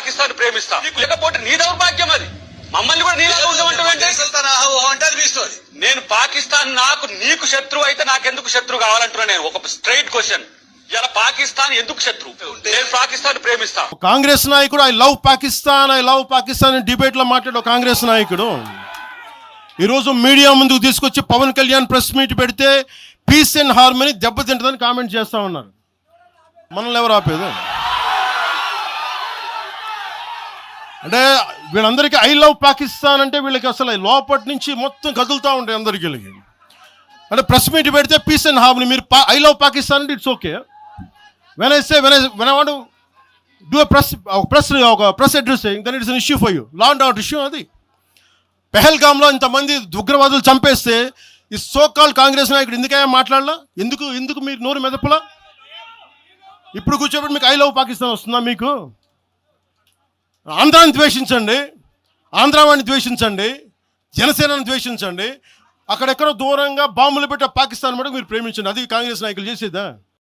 పాకిస్తాన్ ప్రేమిస్తా, లేకపోతే నీ దౌర్భాగ్యం అది. మమ్మల్ని కూడా నీలాగా ఉండమంటే నేను పాకిస్తాన్ నీకు శత్రువు అయితే నాకెందుకు శత్రువు కావాలంటున్నా. నేను ఒక స్ట్రైట్ క్వశ్చన్, ఇలా పాకిస్తాన్ ఎందుకు శత్రువు? నేను పాకిస్తాన్ ప్రేమిస్తా. కాంగ్రెస్ నాయకుడు ఐ లవ్ పాకిస్తాన్ డిబేట్ లో మాట్లాడే కాంగ్రెస్ నాయకుడు ఈరోజు మీడియా ముందుకు తీసుకొచ్చి పవన్ కళ్యాణ్ ప్రెస్ మీట్ పెడితే పీస్ అండ్ హార్మనీ దెబ్బతింటుందని కామెంట్ చేస్తా ఉన్నారు. మనల్ని ఎవరు ఆపేది? అంటే వీళ్ళందరికీ ఐ లవ్ పాకిస్తాన్ అంటే వీళ్ళకి అసలు లోపటి నుంచి మొత్తం కదులుతూ ఉంటాయి అందరికీ. అంటే ప్రెస్ మీట్ పెడితే పీస్ అండ్ హార్మనీ, మీరు ఐ లవ్ పాకిస్తాన్ అంటే it's okay. When I want do press address then it's an issue for you, law and order issue. అది పెహల్గామ్లో ఇంతమంది ఉగ్రవాదులు చంపేస్తే ఈ సోకాల్ కాంగ్రెస్ నాయకుడు ఎందుకయ్యా మాట్లాడలా? ఎందుకు మీరు నోరు మెదపలా? ఇప్పుడు కూర్చోబెట్టి మీకు ఐ లవ్ పాకిస్తాన్ వస్తుందా? మీకు ఆంధ్రాని ద్వేషించండి, ఆంధ్రావాణి ద్వేషించండి, జనసేనని ద్వేషించండి, అక్కడెక్కడో దూరంగా బాంబులు పెట్టే పాకిస్తాన్ కూడా మీరు ప్రేమించండి. అది కాంగ్రెస్ నాయకులు చేసేదా?